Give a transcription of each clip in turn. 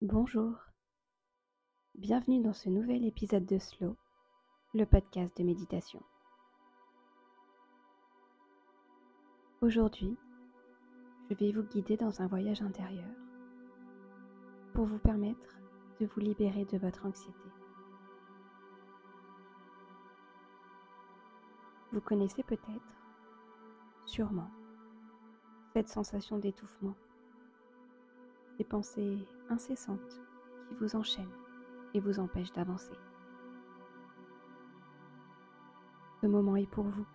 Bonjour, bienvenue dans ce nouvel épisode de Slow, le podcast de méditation. Aujourd'hui, je vais vous guider dans un voyage intérieur pour vous permettre de vous libérer de votre anxiété. Vous connaissez peut-être, sûrement, cette sensation d'étouffement, ces pensées incessantes qui vous enchaînent et vous empêchent d'avancer. Ce moment est pour vous.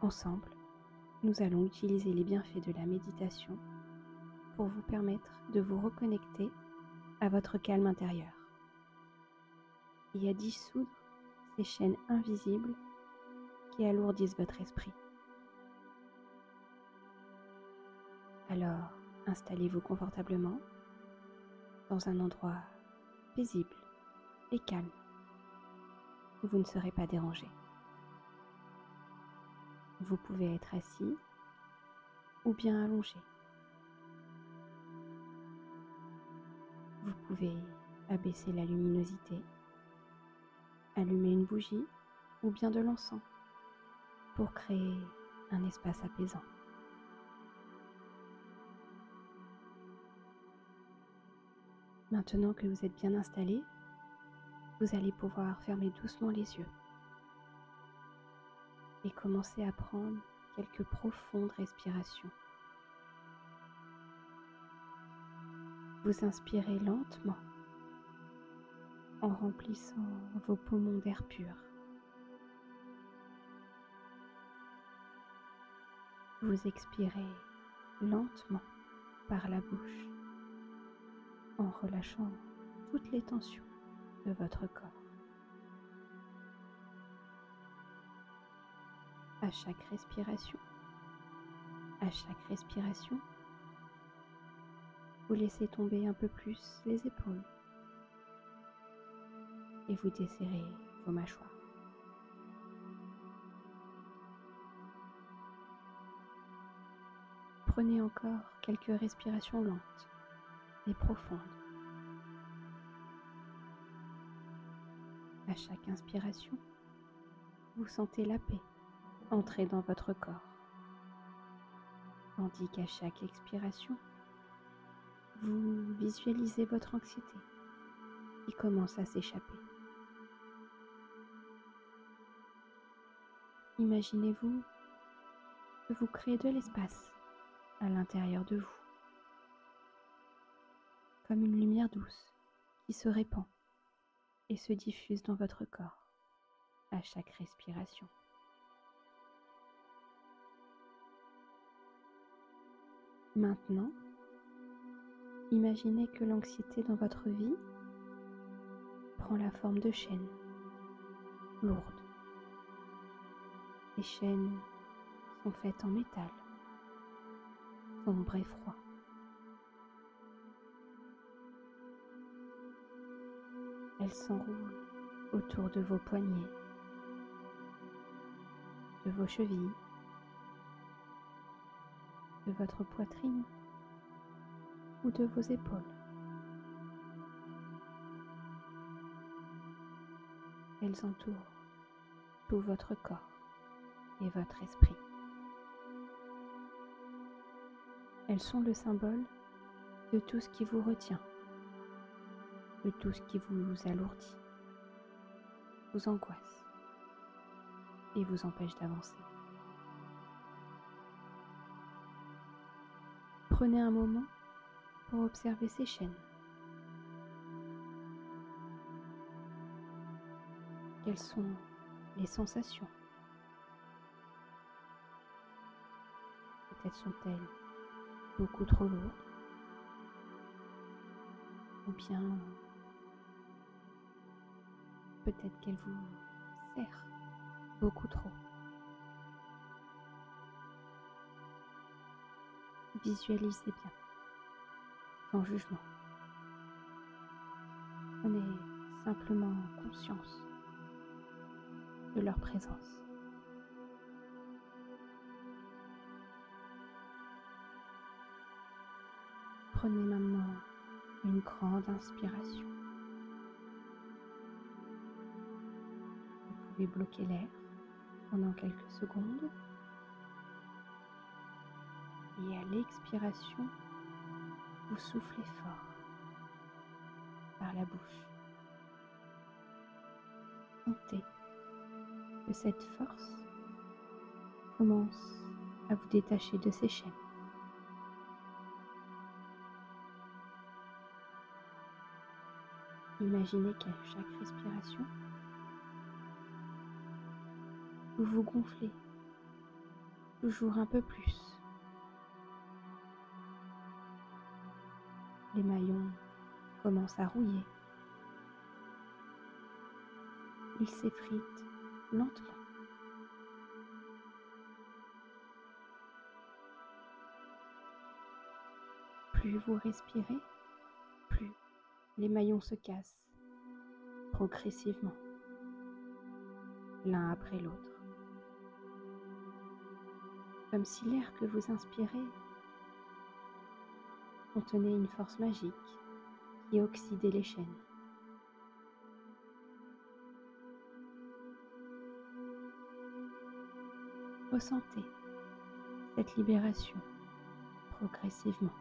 Ensemble, nous allons utiliser les bienfaits de la méditation pour vous permettre de vous reconnecter à votre calme intérieur et à dissoudre ces chaînes invisibles qui alourdissent votre esprit. Alors, installez-vous confortablement dans un endroit paisible et calme où vous ne serez pas dérangé. Vous pouvez être assis ou bien allongé. Vous pouvez abaisser la luminosité, allumer une bougie ou bien de l'encens pour créer un espace apaisant. Maintenant que vous êtes bien installé, vous allez pouvoir fermer doucement les yeux et commencer à prendre quelques profondes respirations. Vous inspirez lentement en remplissant vos poumons d'air pur. Vous expirez lentement par la bouche en relâchant toutes les tensions de votre corps. À chaque respiration, vous laissez tomber un peu plus les épaules et vous desserrez vos mâchoires. Prenez encore quelques respirations lentes et profondes. À chaque inspiration, vous sentez la paix entrer dans votre corps, tandis qu'à chaque expiration, vous visualisez votre anxiété qui commence à s'échapper. Imaginez-vous que vous créez de l'espace à l'intérieur de vous, comme une lumière douce qui se répand et se diffuse dans votre corps à chaque respiration. Maintenant, imaginez que l'anxiété dans votre vie prend la forme de chaînes lourdes. Les chaînes sont faites en métal, sombre et froid. Elles s'enroulent autour de vos poignets, de vos chevilles, de votre poitrine ou de vos épaules. Elles entourent tout votre corps et votre esprit. Elles sont le symbole de tout ce qui vous retient, de tout ce qui vous alourdit, vous angoisse et vous empêche d'avancer. Prenez un moment pour observer ces chaînes. Quelles sont les sensations? Peut-être sont-elles beaucoup trop lourdes, ou bien peut-être qu'elles vous serrent beaucoup trop. Visualisez bien, sans jugement. Prenez simplement conscience de leur présence. Prenez maintenant une grande inspiration. Vous pouvez bloquer l'air pendant quelques secondes et à l'expiration, vous soufflez fort par la bouche. Sentez que cette force commence à vous détacher de ces chaînes. Imaginez qu'à chaque respiration, vous vous gonflez toujours un peu plus. Les maillons commencent à rouiller. Ils s'effritent lentement. Plus vous respirez, plus les maillons se cassent progressivement, l'un après l'autre. Comme si l'air que vous inspirez contenait une force magique qui oxydait les chaînes. Ressentez cette libération progressivement.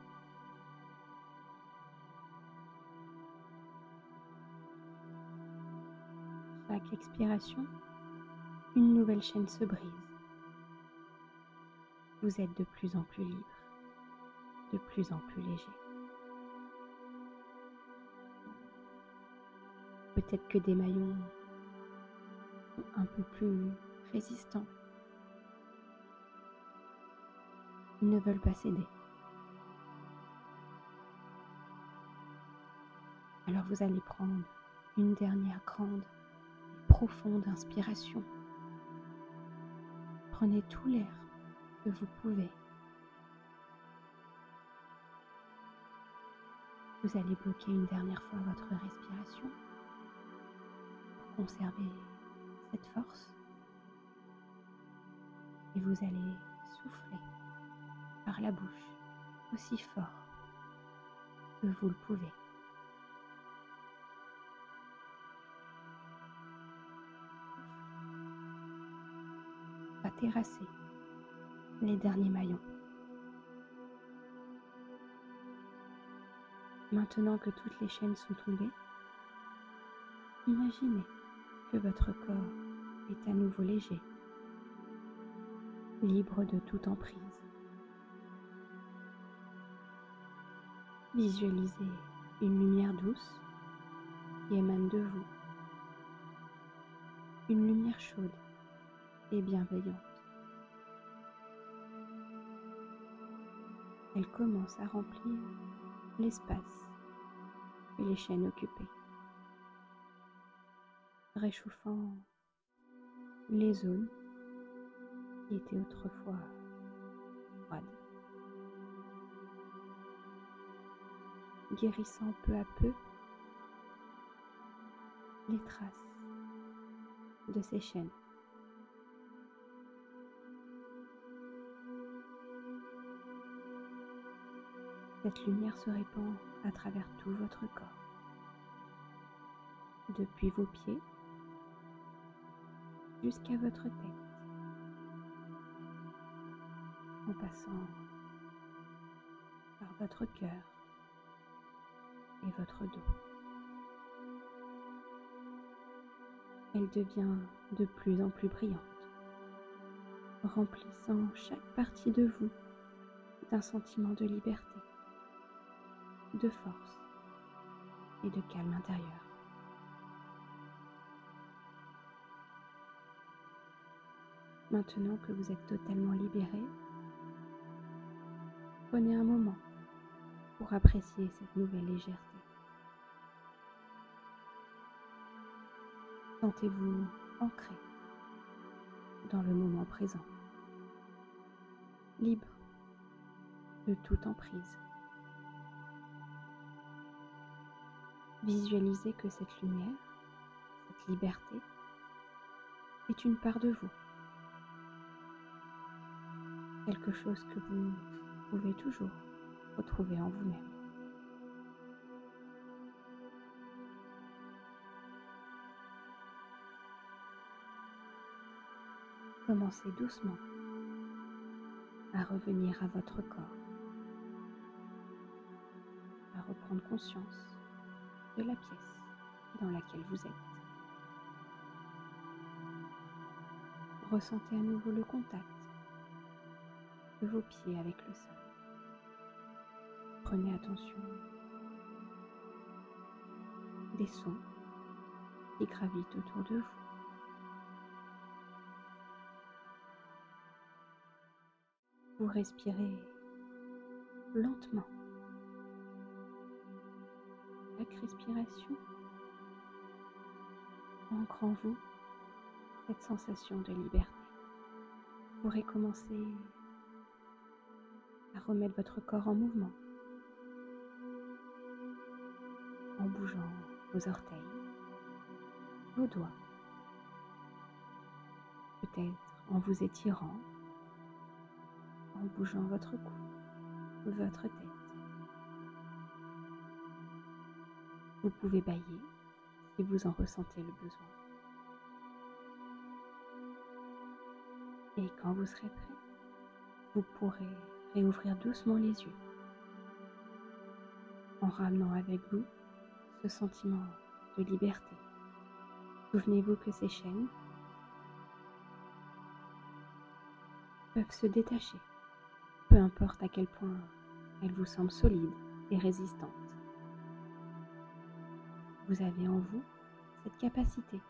Chaque expiration, une nouvelle chaîne se brise. Vous êtes de plus en plus libre, de plus en plus léger. Peut-être que des maillons sont un peu plus résistants. Ils ne veulent pas céder. Alors vous allez prendre une dernière grande et profonde inspiration. Prenez tout l'air que vous pouvez. Vous allez bloquer une dernière fois votre respiration pour conserver cette force. Et vous allez souffler par la bouche aussi fort que vous le pouvez. Va terrasser les derniers maillons. Maintenant que toutes les chaînes sont tombées, imaginez que votre corps est à nouveau léger, libre de toute emprise. Visualisez une lumière douce qui émane de vous, une lumière chaude et bienveillante. Elle commence à remplir l'espace que les chaînes occupaient, réchauffant les zones qui étaient autrefois froides, guérissant peu à peu les traces de ces chaînes. Cette lumière se répand à travers tout votre corps, depuis vos pieds jusqu'à votre tête, en passant par votre cœur et votre dos. Elle devient de plus en plus brillante, remplissant chaque partie de vous d'un sentiment de liberté, de force et de calme intérieur. Maintenant que vous êtes totalement libéré, prenez un moment pour apprécier cette nouvelle légèreté. Sentez-vous ancré dans le moment présent, libre de toute emprise. Visualisez que cette lumière, cette liberté, est une part de vous, quelque chose que vous pouvez toujours retrouver en vous-même. Commencez doucement à revenir à votre corps, à reprendre conscience de la pièce dans laquelle vous êtes. Ressentez à nouveau le contact de vos pieds avec le sol. Prenez attention des sons qui gravitent autour de vous. Vous respirez lentement. Chaque respiration ancre en vous cette sensation de liberté. Vous pourrez commencer à remettre votre corps en mouvement en bougeant vos orteils, vos doigts, peut-être en vous étirant, en bougeant votre cou, votre tête. Vous pouvez bâiller si vous en ressentez le besoin. Et quand vous serez prêt, vous pourrez réouvrir doucement les yeux en ramenant avec vous ce sentiment de liberté. Souvenez-vous que ces chaînes peuvent se détacher, peu importe à quel point elles vous semblent solides et résistantes. Vous avez en vous cette capacité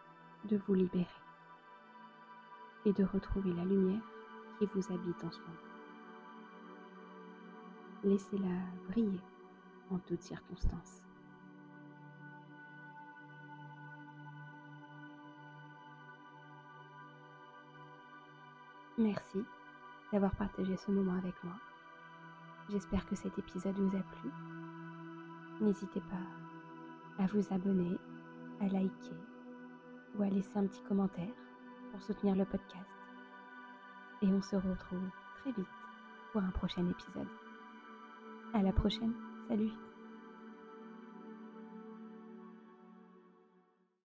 de vous libérer et de retrouver la lumière qui vous habite en ce moment. Laissez-la briller en toutes circonstances. Merci d'avoir partagé ce moment avec moi. J'espère que cet épisode vous a plu. N'hésitez pas à vous abonner, à liker ou à laisser un petit commentaire pour soutenir le podcast. Et on se retrouve très vite pour un prochain épisode. À la prochaine, salut!